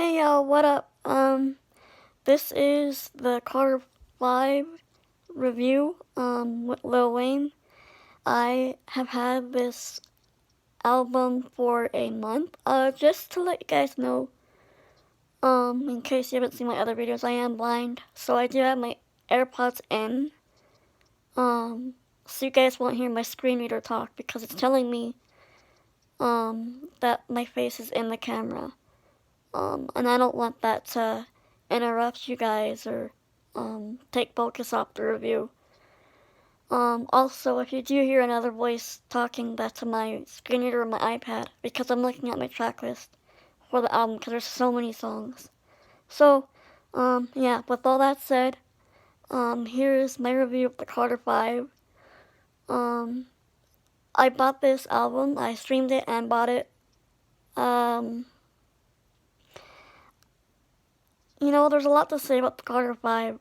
Hey y'all, what up? This is the Carter 5 review, with Lil Wayne. I have had this album for a month. Just to let you guys know, in case you haven't seen my other videos, I am blind, so I do have my AirPods in, so you guys won't hear my screen reader talk because it's telling me, that my face is in the camera. And I don't want that to interrupt you guys or take focus off the review. Also, if you do hear another voice talking, that's my screen reader on my iPad because I'm looking at my track list for the album because there's so many songs. So, yeah, with all that said, here's my review of the Carter 5. I bought this album, I streamed it and bought it. There's a lot to say about the Carter 5.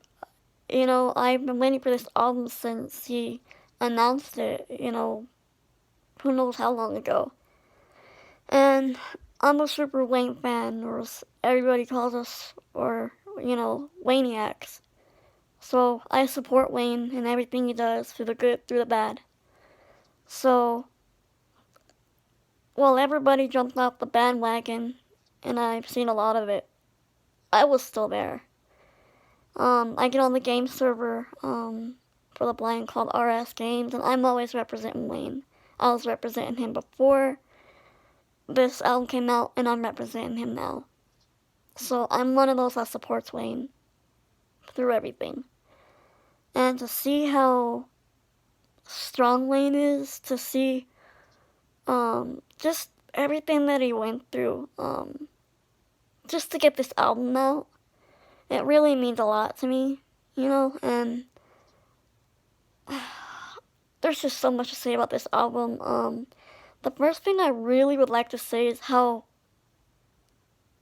I've been waiting for this album since he announced it, who knows how long ago. And I'm a super Wayne fan, or as everybody calls us, or, Wayniacs. So I support Wayne and everything he does, through the good, through the bad. So, well, everybody jumped off the bandwagon, and I've seen a lot of it. I was still there. I get on the game server, for the blind called RS Games, and I'm always representing Wayne. I was representing him before this album came out, and I'm representing him now. So I'm one of those that supports Wayne through everything. And to see how strong Wayne is, to see, just everything that he went through, just to get this album out, it really means a lot to me, and there's just so much to say about this album. The first thing I really would like to say is how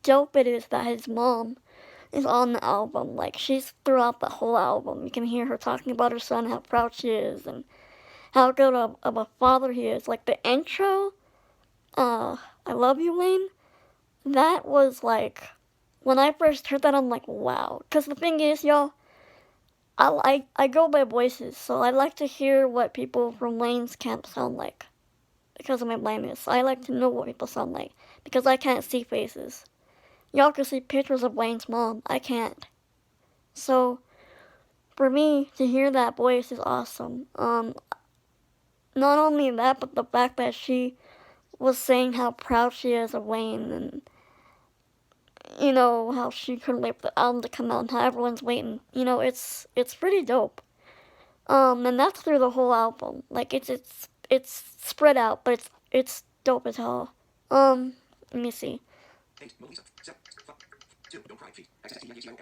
dope it is that his mom is on the album. Like, she's throughout the whole album. You can hear her talking about her son, how proud she is, and how good of a father he is. Like, the intro, I Love You, Wayne, that was like, when I first heard that, I'm like, wow. Because the thing is, y'all, I go by voices, so I like to hear what people from Wayne's camp sound like. Because of my blindness, I like to know what people sound like. Because I can't see faces. Y'all can see pictures of Wayne's mom. I can't. So, for me, to hear that voice is awesome. Not only that, but the fact that she was saying how proud she is of Wayne, and how she couldn't wait for the album to come out and how everyone's waiting. It's pretty dope. And that's through the whole album. Like, it's spread out, but it's dope as hell. Let me see.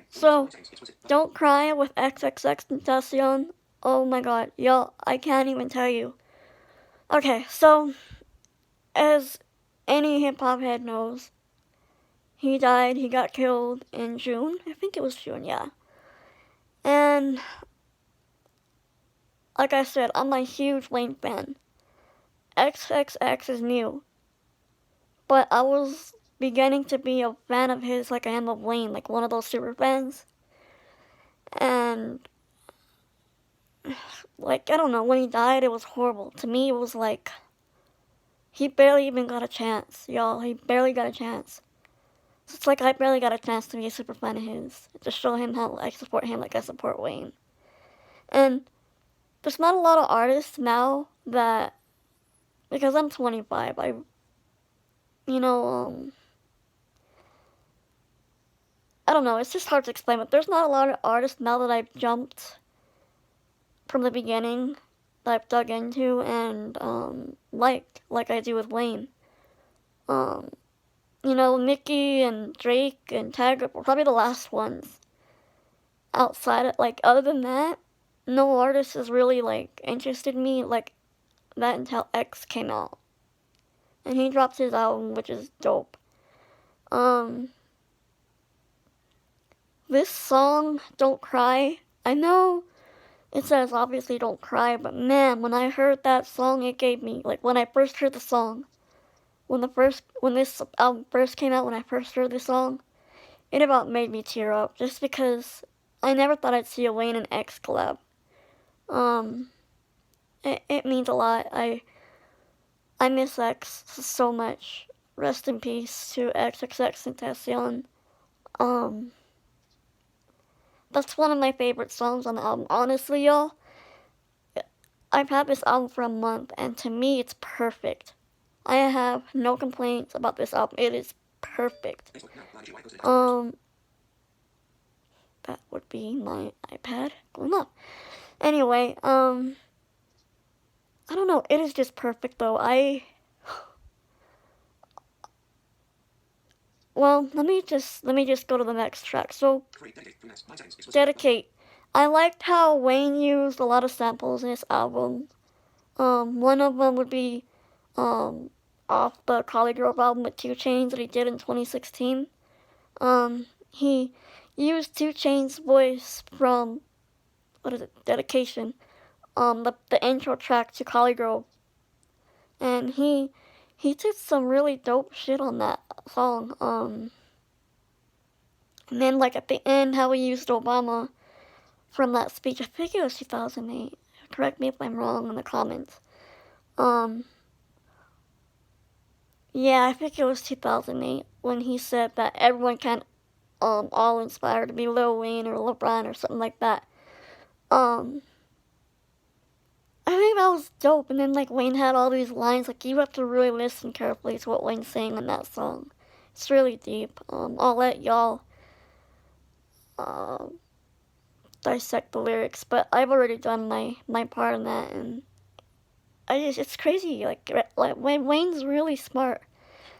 So, Don't Cry with XXXTentacion. Oh my god, y'all, I can't even tell you. Okay, so, as any hip-hop head knows, he got killed in June. I think it was June, yeah. And, like I said, I'm a huge Wayne fan. XXX is new. But I was beginning to be a fan of his like I am of Wayne, like one of those super fans. And, like, I don't know, when he died, it was horrible. To me, it was like, he barely even got a chance, y'all. He barely got a chance. So it's like I barely got a chance to be a super fan of his, to show him how I support him like I support Wayne. And there's not a lot of artists now that, because I'm 25, I don't know, it's just hard to explain, but there's not a lot of artists now that I've jumped from the beginning, that I've dug into and liked, like I do with Wayne. Nicki and Drake and Tyga were probably the last ones. Outside of, like, other than that, no artist has really, like, interested me like that until X came out. And he dropped his album, which is dope. This song, Don't Cry, I know it says obviously don't cry, but man, when I heard that song, it gave me, like, when I first heard the song, when this album first came out, when I first heard the song, it about made me tear up just because I never thought I'd see a Wayne and X collab. Um, it means a lot. I miss X so much. Rest in peace to XXXTentacion. Um, that's one of my favorite songs on the album. Honestly, y'all, I've had this album for a month, and to me, it's perfect. I have no complaints about this album. It is perfect. That would be my iPad going up. Anyway, I don't know. It is just perfect, though. Well, let me just go to the next track. So, Dedicate. I liked how Wayne used a lot of samples in his album. One of them would be, off the ColleGrove album with 2 Chainz that he did in 2016. He used 2 Chainz' voice from, what is it, Dedication, the intro track to ColleGrove. And he did some really dope shit on that song. And then, like, at the end, how he used Obama from that speech. I think it was 2008. Correct me if I'm wrong in the comments. Yeah, I think it was 2008 when he said that everyone can all inspire to be Lil Wayne or LeBron or something like that. I think that was dope. And then, like, Wayne had all these lines. Like, you have to really listen carefully to what Wayne's saying in that song. It's really deep. I'll let y'all dissect the lyrics, but I've already done my part in that, and it's crazy. Like Wayne's really smart,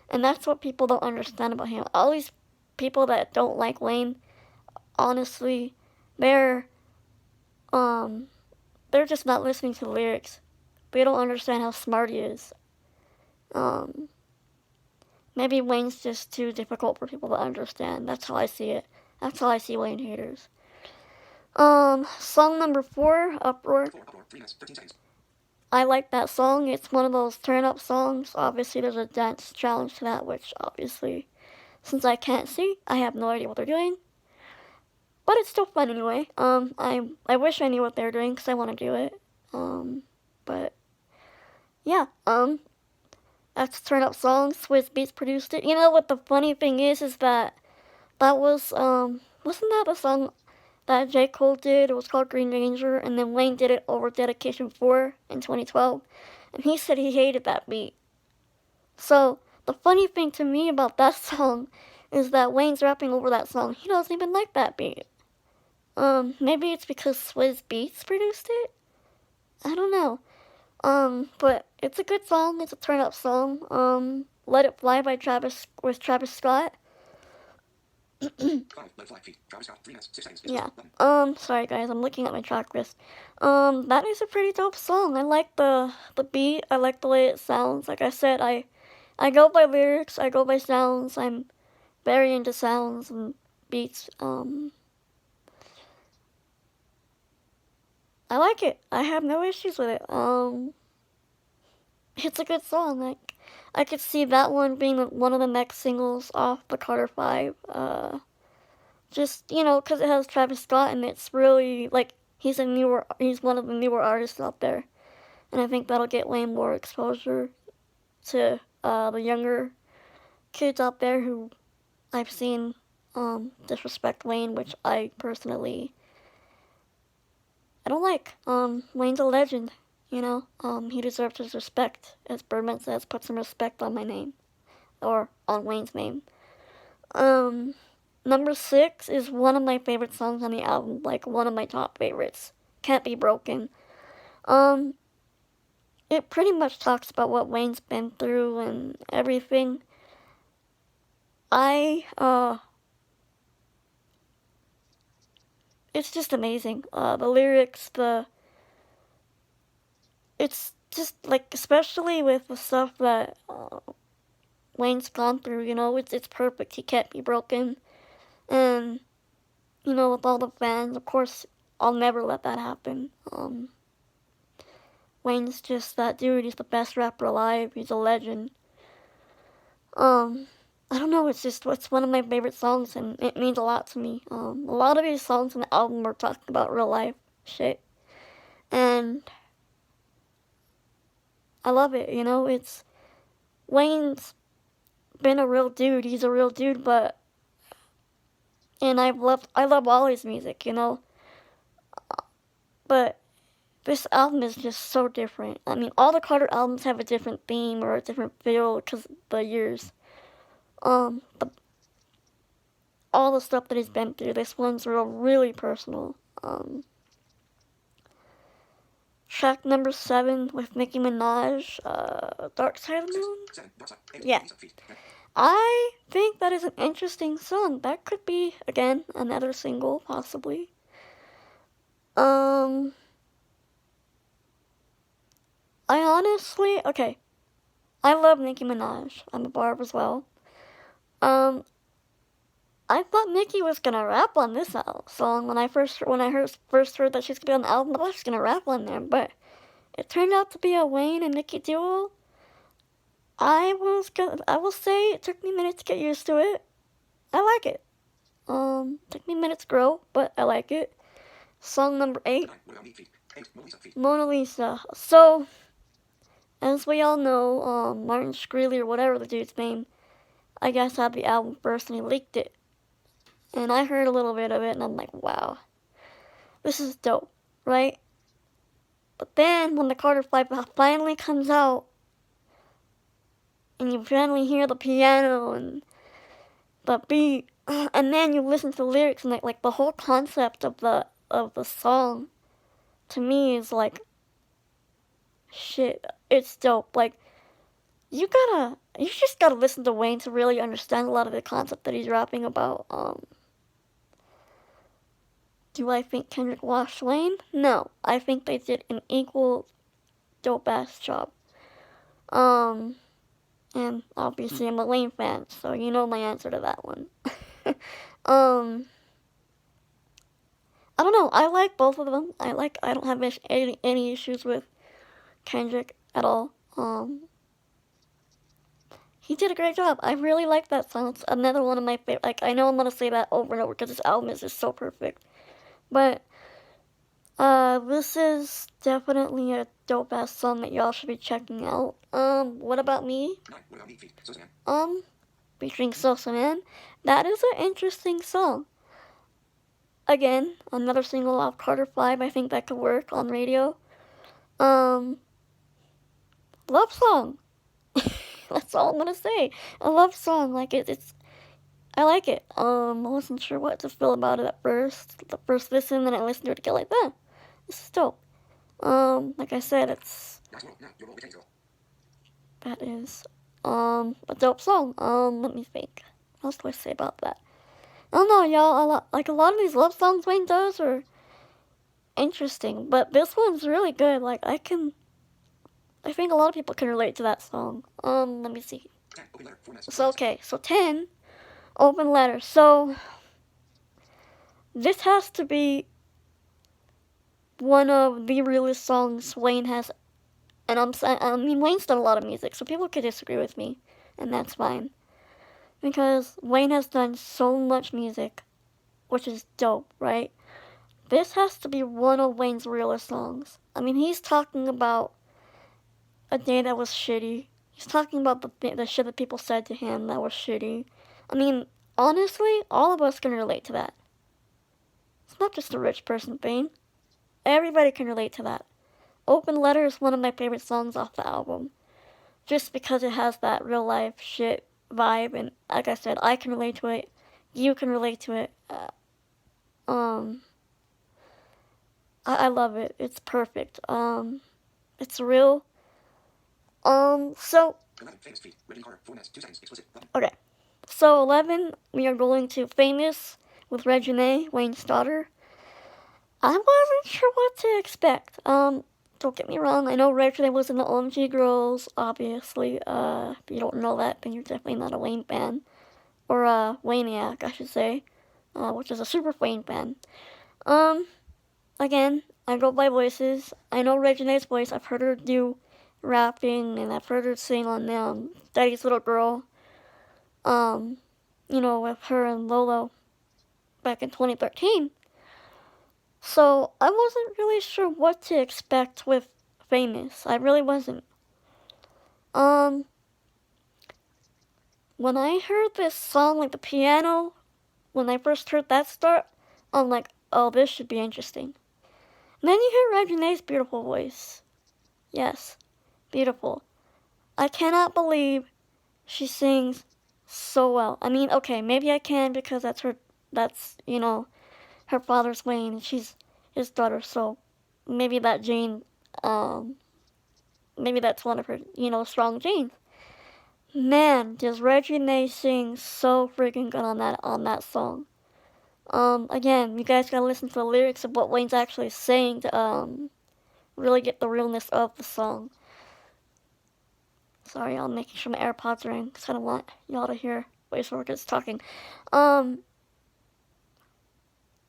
and that's what people don't understand about him. All these people that don't like Wayne, honestly, they're just not listening to the lyrics. They don't understand how smart he is. Maybe Wayne's just too difficult for people to understand. That's how I see it. That's how I see Wayne haters. Song number 4, Uproar. I like that song. It's one of those turn up songs. Obviously, there's a dance challenge to that, which obviously, since I can't see, I have no idea what they're doing. But it's still fun anyway. I wish I knew what they're doing because I want to do it. But yeah. That's a turn up song. Swizz Beatz produced it. You know what the funny thing is that was wasn't that the song that J. Cole did? It was called Green Ranger, and then Wayne did it over Dedication 4 in 2012, and he said he hated that beat. So, the funny thing to me about that song is that Wayne's rapping over that song. He doesn't even like that beat. Maybe it's because Swizz Beatz produced it? I don't know. But it's a good song. It's a turn-up song. Let It Fly by Travis Scott. Yeah. Sorry guys, I'm looking at my track list. That is a pretty dope song. I like the beat. I like the way it sounds. Like I said, I go by lyrics. I go by sounds. I'm very into sounds and beats. I like it. I have no issues with it. It's a good song. Like, I could see that one being one of the next singles off the Carter 5. Just, you know, because it has Travis Scott, and it's really, like, he's one of the newer artists out there. And I think that'll get way more exposure to the younger kids out there who I've seen disrespect Wayne, which I personally, I don't like. Wayne's a legend, you know. He deserves his respect. As Birdman says, put some respect on my name. Or on Wayne's name. Number 6 is one of my favorite songs on the album, like one of my top favorites. Can't Be Broken. It pretty much talks about what Wayne's been through and everything. It's just amazing. The lyrics, it's just like, especially with the stuff that Wayne's gone through, you know, it's perfect. He can't be broken. And, you know, with all the fans, of course, I'll never let that happen. Wayne's just that dude. He's the best rapper alive. He's a legend. I don't know, it's one of my favorite songs, and it means a lot to me. A lot of these songs on the album are talking about real life shit, and I love it, you know? Wayne's been a real dude, he's a real dude, and I love all his music, you know? But this album is just so different. I mean, all the Carter albums have a different theme or a different feel because of the years. But all the stuff that he's been through, this one's really personal. Track number 7 with Nicki Minaj, Dark Side of the Moon. Yeah. I think that is an interesting song. That could be, again, another single, possibly. I honestly, okay. I love Nicki Minaj. I'm a barb as well. I thought Nicki was gonna rap on this song when I first heard that she's gonna be on the album. I thought she was gonna rap on there, but it turned out to be a Wayne and Nicki duo. I will say it took me minutes to get used to it. I like it. Took me minutes to grow, but I like it. Song number 8, Mona Lisa. So, as we all know, Martin Shkreli or whatever the dude's name, I guess had the album first and he leaked it. And I heard a little bit of it and I'm like, wow, this is dope, right? But then when the Carter 5 finally comes out, and you finally hear the piano and the beat, and then you listen to the lyrics and like the whole concept of the song, to me is like, shit, it's dope. Like, you just gotta listen to Wayne to really understand a lot of the concept that he's rapping about. Do I think Kendrick washed Wayne? No, I think they did an equal dope-ass job. And obviously I'm a Wayne fan, so you know my answer to that one. I don't know, I like both of them. I don't have any issues with Kendrick at all. He did a great job. I really like that song. It's another one of my favorite. Like, I know I'm gonna say that over and over because this album is just so perfect. But this is definitely a dope ass song that y'all should be checking out. What About Me? Featuring Sosa Man. That is an interesting song. Again, another single off Carter 5. I think that could work on radio. Love song. That's all I'm gonna say. A love song. Like I like it. I wasn't sure what to feel about it at first. The first listen, then I listened to it again like that. This is dope. Like I said, that is a dope song. Let me think. What else do I say about that? I don't know, y'all. A lot of these love songs Wayne does are interesting, but this one's really good. Like, I think a lot of people can relate to that song. Let me see. So 10, Open Letter. So this has to be one of the realest songs Wayne has, and I mean, Wayne's done a lot of music, so people could disagree with me, and that's fine. Because Wayne has done so much music, which is dope, right? This has to be one of Wayne's realest songs. I mean, he's talking about a day that was shitty. He's talking about the shit that people said to him that was shitty. I mean, honestly, all of us can relate to that. It's not just a rich person thing. Everybody can relate to that. Open Letter is one of my favorite songs off the album. Just because it has that real life shit vibe, and like I said, I can relate to it. You can relate to it. I love it. It's perfect. It's real. So okay. So 11, we are going to Famous with Reginae, Wayne's daughter. I wasn't sure what to expect. Don't get me wrong, I know Reginae was in the OMG Girls, obviously. If you don't know that, then you're definitely not a Wayne fan. Or a Wayniac, I should say. Which is a super Wayne fan. Again, I go by voices. I know Reginae's voice. I've heard her do rapping, and I've heard her sing on Daddy's Little Girl. with her and Lolo back in 2013. So I wasn't really sure what to expect with Famous. I really wasn't. When I heard this song, like the piano, when I first heard that start, I'm like, oh, this should be interesting. And then you hear Regine's beautiful voice. Yes, beautiful. I cannot believe she sings so well. I mean, okay, maybe I can because that's her father's Wayne and she's his daughter, so maybe that gene, maybe that's one of her, strong genes. Man, does Regine sing so freaking good on that song. Again, you guys gotta listen to the lyrics of what Wayne's actually saying to, really get the realness of the song. Sorry, I'm making sure my AirPods are in, because I don't want y'all to hear voice workers talking.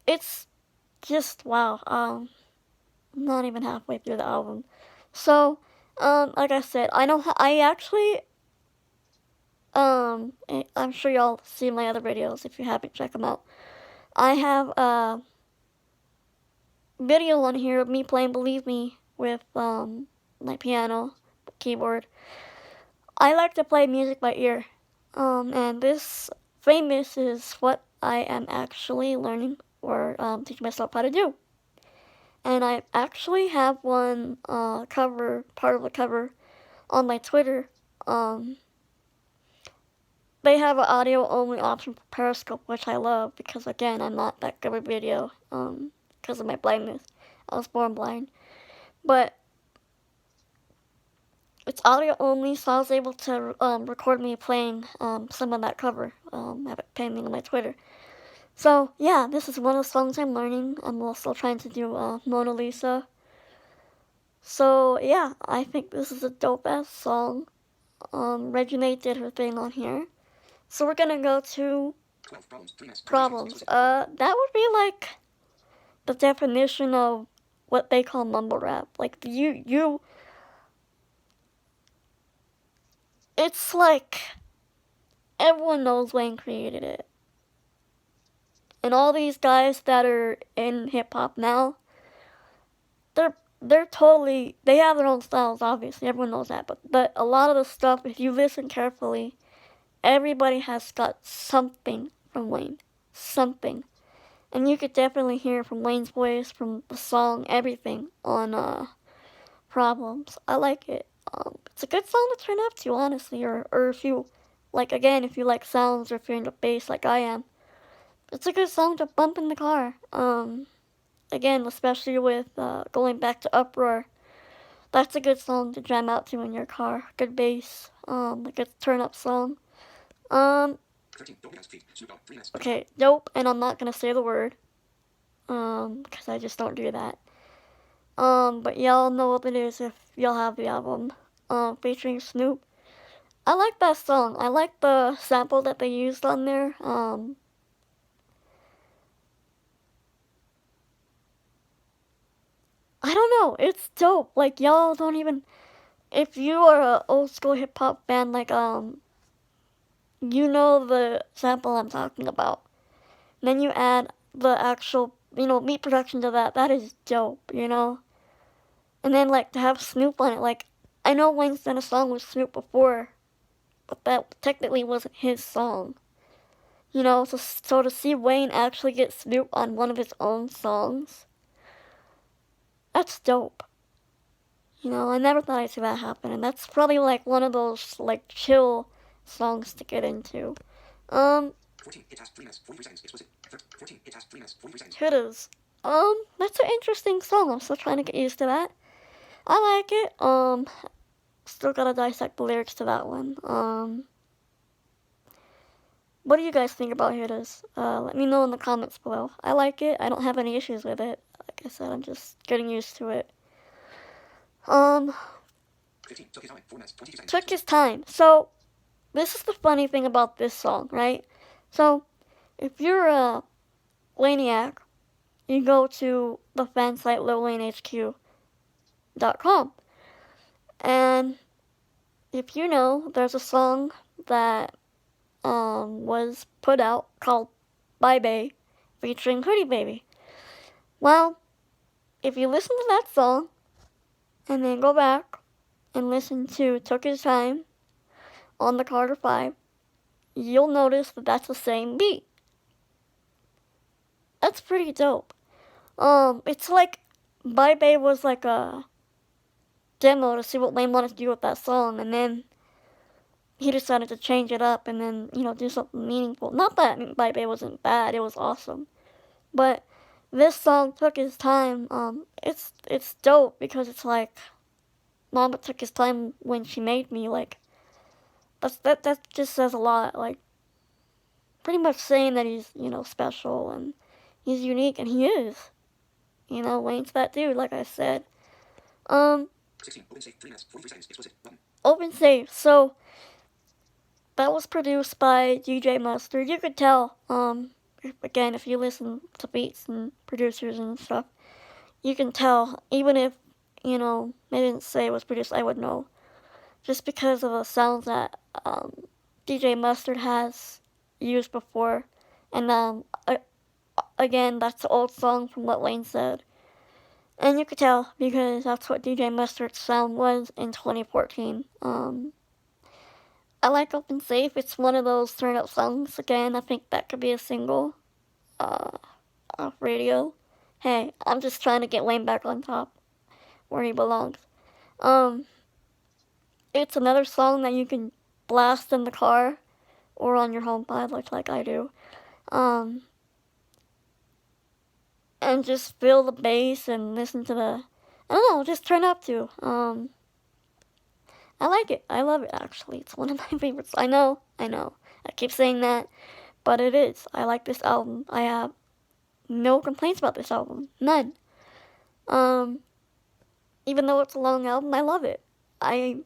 It's just, wow, not even halfway through the album. So, like I said, I'm sure y'all see my other videos. If you haven't, check them out. I have a video on here of me playing Believe Me with, my piano, keyboard. I like to play music by ear. And this Famous is what I am actually learning or, teaching myself how to do. And I actually have one, part of the cover on my Twitter. They have an audio only option for Periscope, which I love because, again, I'm not that good with video, because of my blindness. I was born blind. But it's audio only, so I was able to record me playing some of that cover. Have it pending on my Twitter. So, yeah, this is one of the songs I'm learning. I'm also trying to do Mona Lisa. So, yeah, I think this is a dope-ass song. Regine did her thing on here. So we're gonna go to Problems. That would be like the definition of what they call mumble rap. Like, it's like everyone knows Wayne created it. And all these guys that are in hip hop now, they have their own styles, obviously, everyone knows that, but a lot of the stuff, if you listen carefully, everybody has got something from Wayne. Something. And you could definitely hear from Wayne's voice, from the song, everything on Problems. I like it. It's a good song to turn up to, honestly, or if you, if you like sounds or if you're into bass like I am. It's a good song to bump in the car. Again, especially with going back to Uproar. That's a good song to jam out to in your car. Good bass. A good turn up song. Okay, dope, and I'm not gonna say the word. Because I just don't do that. But y'all know what it is if y'all have the album. Featuring Snoop. I like that song. I like the sample that they used on there. I don't know. It's dope. Like, y'all don't even... If you are an old school hip hop fan, you know the sample I'm talking about. And then you add the actual, beat production to that. That is dope, And then, to have Snoop on it, I know Wayne's done a song with Snoop before, but that technically wasn't his song. So to see Wayne actually get Snoop on one of his own songs, that's dope. I never thought I'd see that happen, and that's probably, one of those, chill songs to get into. 14, it has 3 minutes, 43 seconds, explicit. 14, it has 3 minutes, 43 seconds. It is. That's an interesting song. I'm still trying to get used to that. I like it. Still gotta dissect the lyrics to that one. What do you guys think about Hitters? Let me know in the comments below. I like it. I don't have any issues with it. Like I said, I'm just getting used to it. 15, took his time. So, this is the funny thing about this song, right? So, if you're a Wayniac, you go to the fan site LilWayneHQ.com. And if you know, there's a song that was put out called Bye Bae featuring Hoodie Baby. Well, if you listen to that song and then go back and listen to Took His Time on the Carter 5, you'll notice that that's the same beat. That's pretty dope. It's like Bye Bae was like a demo to see what Wayne wanted to do with that song, and then he decided to change it up and then, do something meaningful. Not that Bye Bae wasn't bad, it was awesome. But this song Took His Time. It's dope because it's like Mama took his time when she made me. Like that just says a lot. Like pretty much saying that he's special and he's unique, and he is. Wayne's that dude. Like I said. 16. Open safe. 3 minutes. 43 seconds. Explicit. Button. Open safe. So that was produced by DJ Mustard. You could tell. Again, if you listen to beats and producers and stuff, you can tell. Even if they didn't say it was produced, I would know, just because of the sounds that DJ Mustard has used before. And again, that's the old song from what Wayne said. And you could tell because that's what DJ Mustard's sound was in 2014. I like Open Safe. It's one of those turn up songs. Again, I think that could be a single off radio. Hey, I'm just trying to get Wayne back on top where he belongs. It's another song that you can blast in the car or on your HomePod, like I do. And just feel the bass and listen to I don't know, just turn up to. I like it. I love it, actually. It's one of my favorites. I know. I keep saying that, but it is. I like this album. I have no complaints about this album. None. Even though it's a long album, I love it. I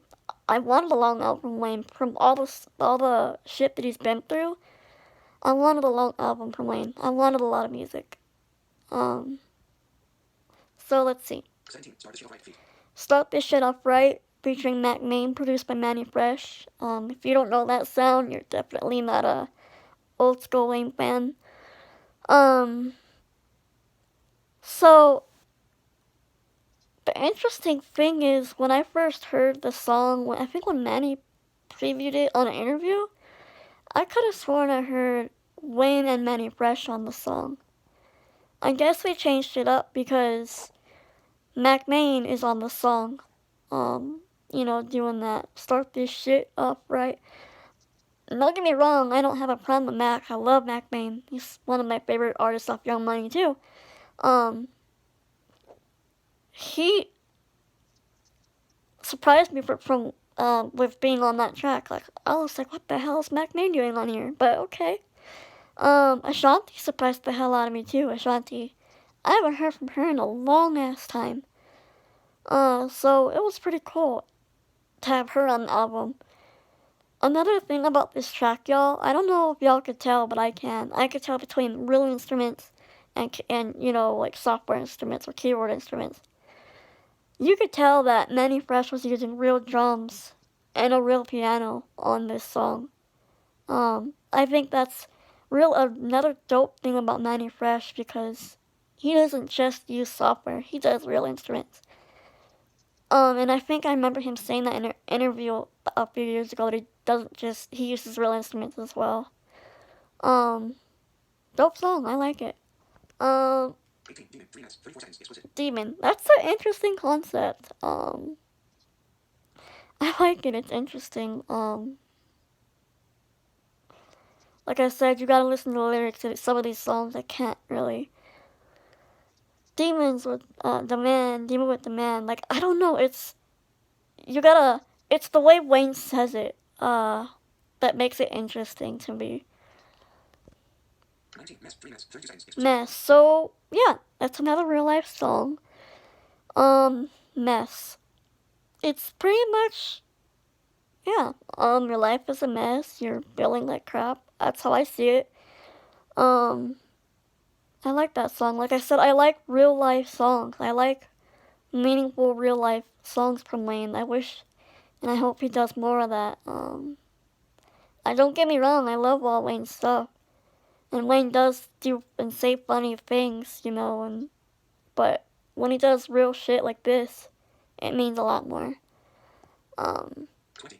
wanted a long album from Wayne. From all the shit that he's been through, I wanted a long album from Wayne. I wanted a lot of music. So let's see. 17. Start This Shit Off Right, featuring Mac Main, produced by Manny Fresh. If you don't know that sound, you're definitely not a old school Wayne fan. So the interesting thing is, when I first heard the song, I think when Manny previewed it on an interview, I could have sworn I heard Wayne and Manny Fresh on the song. I guess they changed it up because Mac Main is on the song. Doing that Start This Shit Off Right. And don't get me wrong, I don't have a problem with Mac. I love Mac Main. He's one of my favorite artists off Young Money too. He surprised me with being on that track. Like, I was like, what the hell is Mac Main doing on here? But okay. Ashanti surprised the hell out of me too. Ashanti, I haven't heard from her in a long ass time. So it was pretty cool to have her on the album. Another thing about this track, y'all, I don't know if y'all could tell, but I can. I could tell between real instruments and like software instruments or keyboard instruments. You could tell that Manny Fresh was using real drums and a real piano on this song. I think that's another dope thing about Manny Fresh, because he doesn't just use software, he does real instruments. And I think I remember him saying that in an interview a few years ago, that he uses real instruments as well. Dope song, I like it. 18. Demon. 3 minutes. 34 seconds. Explicit. Demon. That's an interesting concept. I like it, it's interesting. Like I said, you gotta listen to the lyrics to some of these songs. I can't really. Demons with Demon with the Man. Like, I don't know, it's the way Wayne says it, that makes it interesting to me. 19. Mess. 3 minutes. 32 seconds. Explicit. Mess. So, yeah, that's another real life song. Mess. It's pretty much, yeah, your life is a mess, you're feeling like crap. That's how I see it. I like that song. Like I said, I like real life songs. I like meaningful real life songs from Wayne. I wish and I hope he does more of that. I don't get me wrong, I love all Wayne's stuff. And Wayne does do and say funny things, you know, but when he does real shit like this, it means a lot more. 20.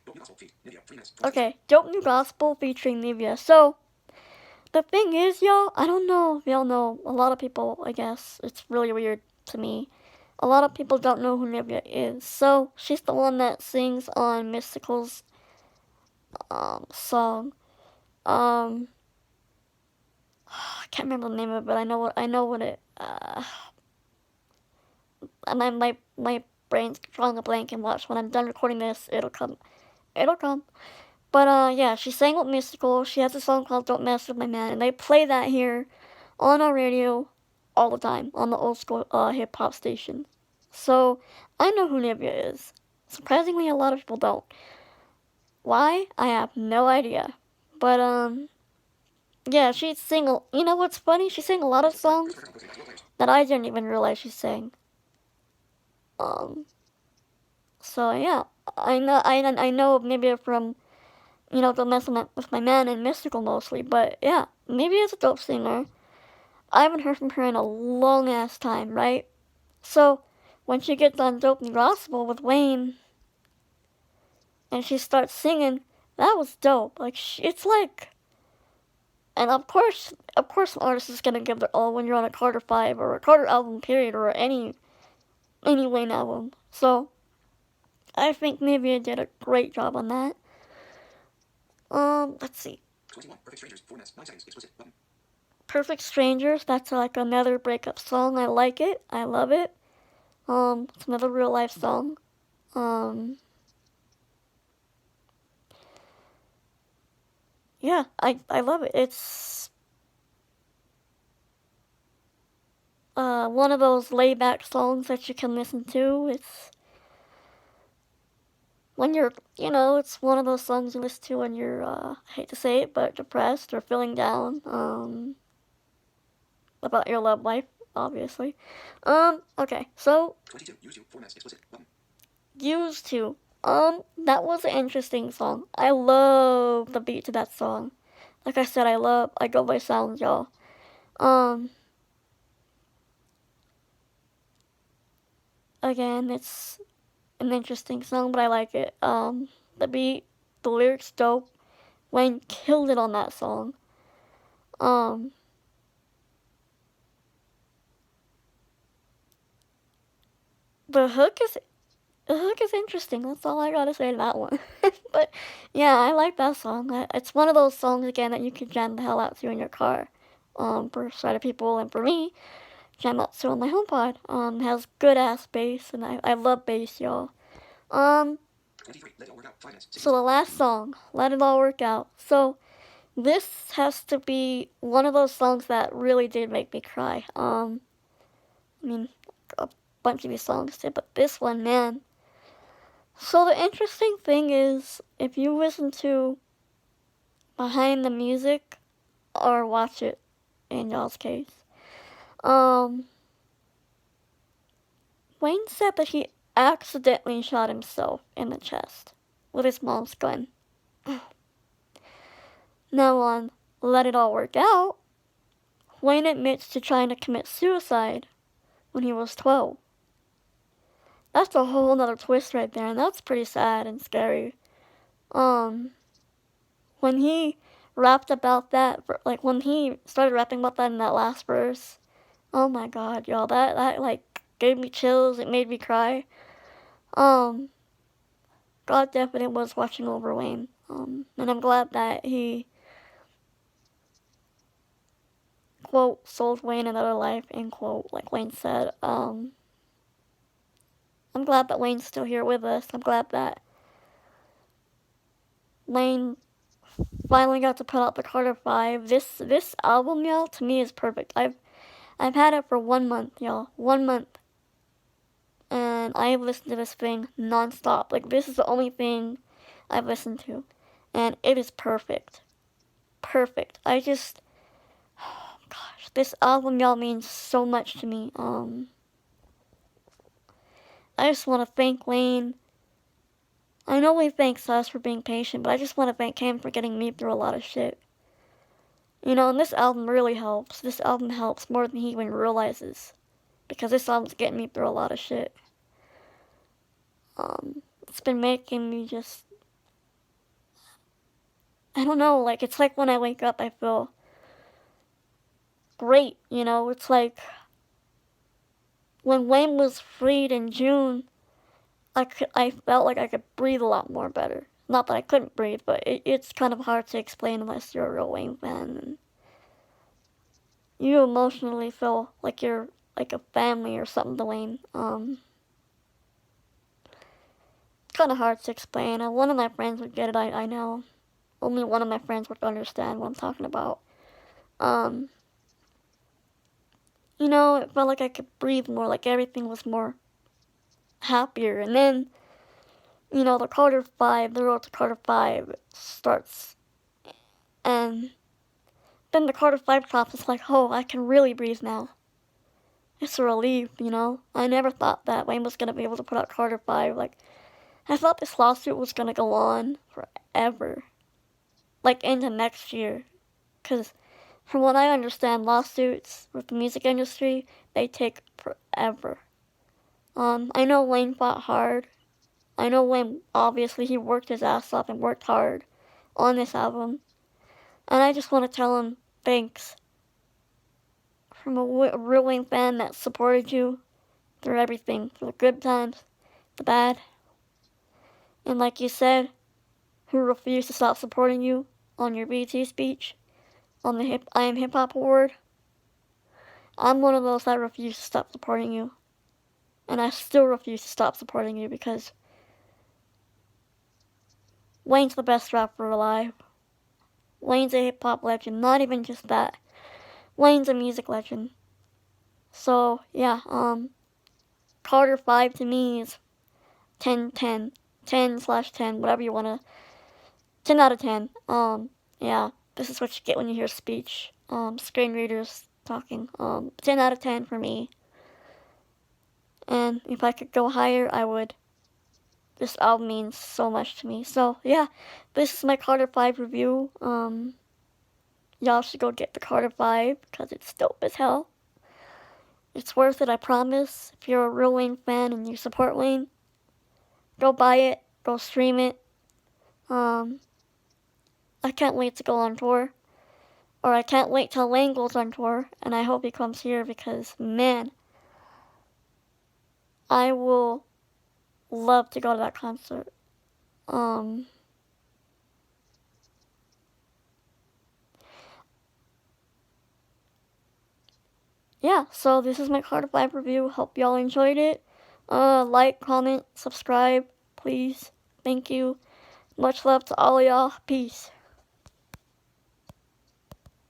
Dope New Gospel feed. Nivea. 3 minutes. 26. Okay, Dope New Gospel featuring Nivea. So, the thing is, y'all, I don't know if y'all know, a lot of people, I guess, it's really weird to me. A lot of people don't know who Nivea is. So, she's the one that sings on Mystical's song. I can't remember the name of it, but I know what it, my brain's drawing a blank, and watch, when I'm done recording this, it'll come. But yeah, she sang with Mystical. She has a song called Don't Mess With My Man, and they play that here on our radio all the time, on the old school hip-hop station. So, I know who Nivea is. Surprisingly, a lot of people don't. Why? I have no idea. But, yeah, she sang, you know what's funny? She sang a lot of songs that I didn't even realize she sang. So yeah, I know Nivea from, you know, Don't Mess With My Man and Mystical mostly, but yeah, Nivea is a dope singer. I haven't heard from her in a long ass time, right? So, when she gets on Dope New Gospel with Wayne, and she starts singing, that was dope. Like, it's like, and of course, an artist is gonna give their all when you're on a Carter 5 or a Carter album, period, or any Wayne album. So, I think Nivea did a great job on that. Let's see. 21. Perfect Strangers. 4 minutes. 9 seconds. Explicit. Button. Perfect Strangers, that's like another breakup song. I like it. I love it. It's another real life song. Yeah, I love it. It's one of those laid back songs that you can listen to. It's when you're, you know, it's one of those songs you listen to when you're, I hate to say it, but depressed or feeling down, about your love life, obviously. Okay, so, 22. Used to. 4 minutes. Explicit. Button. Used to. That was an interesting song. I love the beat to that song. Like I said, I go by sounds, y'all. Again, it's an interesting song, but I like it. The beat, the lyrics dope. Wayne killed it on that song. The hook is interesting. That's all I gotta say to that one. But yeah, I like that song. It's one of those songs again that you can jam the hell out to in your car. For sighted people and for me, jam out to on my HomePod. Has good ass bass, and I love bass, y'all. 23. Let it all work out. 5 minutes. 6 So the last song, Let It All Work Out. So this has to be one of those songs that really did make me cry. I mean, a bunch of these songs did, but this one, man. So the interesting thing is, if you listen to behind the music, or watch it, in y'all's case, Wayne said that he accidentally shot himself in the chest with his mom's gun. Now on Let It All Work Out, Wayne admits to trying to commit suicide when he was 12. That's a whole nother twist right there, and that's pretty sad and scary. When he rapped about that, like when he started rapping about that in that last verse, oh my god, y'all, that like gave me chills, it made me cry. God definitely was watching over Wayne. And I'm glad that he, quote, sold Wayne another life, end quote, like Wayne said. I'm glad that Wayne's still here with us. I'm glad that Wayne finally got to put out the Carter 5. This album, y'all, to me is perfect. I've had it for 1 month, y'all. 1 month. And I've listened to this thing non-stop. Like, this is the only thing I've listened to. And it is perfect. Perfect. Oh gosh, this album, y'all, means so much to me. I just want to thank Wayne I know he thanks us for being patient, but I just want to thank him for getting me through a lot of shit. You know, and this album really helps. This album helps more than he even realizes. Because this album's getting me through a lot of shit. It's been making me just... I don't know, like, it's like when I wake up, I feel great, you know? It's like when Wayne was freed in June, I felt like I could breathe a lot more better. Not that I couldn't breathe, but it's kind of hard to explain unless you're a real Wayne fan. And you emotionally feel like you're like a family or something to Wayne. Kind of hard to explain. One of my friends would get it, I know. Only one of my friends would understand what I'm talking about. You know, it felt like I could breathe more, like everything was more happier. And then, you know, the road to Carter 5 starts. And then the Carter 5 drops, it's like, oh, I can really breathe now. It's a relief, you know? I never thought that Wayne was going to be able to put out Carter 5. Like, I thought this lawsuit was going to go on forever. Like, into next year. Because from what I understand, lawsuits with the music industry, they take forever. I know Wayne fought hard. I know Wayne, obviously, he worked his ass off and worked hard on this album. And I just want to tell him thanks. From a real Wayne fan that supported you through everything, through the good times, the bad. And like you said, who refused to stop supporting you on your BT speech, on the I Am Hip Hop Award. I'm one of those that refused to stop supporting you. And I still refuse to stop supporting you because Wayne's the best rapper alive. Wayne's a hip-hop legend, not even just that. Wayne's a music legend. So, yeah, Carter 5 to me is 10/10, 10/10, whatever you want to, 10 out of 10. Yeah, this is what you get when you hear speech, screen readers talking. 10 out of 10 for me. And if I could go higher, I would. This album means so much to me. So, yeah, this is my Carter 5 review. Y'all should go get the Carter 5 because it's dope as hell. It's worth it, I promise. If you're a real Wayne fan and you support Wayne, go buy it, go stream it. I can't wait to go on tour. Or I can't wait till Wayne goes on tour, and I hope he comes here because, man, I will love to go to that concert. Yeah, so this is my Carter 5 review. Hope y'all enjoyed it. Like, comment, subscribe, please. Thank you. Much love to all y'all. Peace.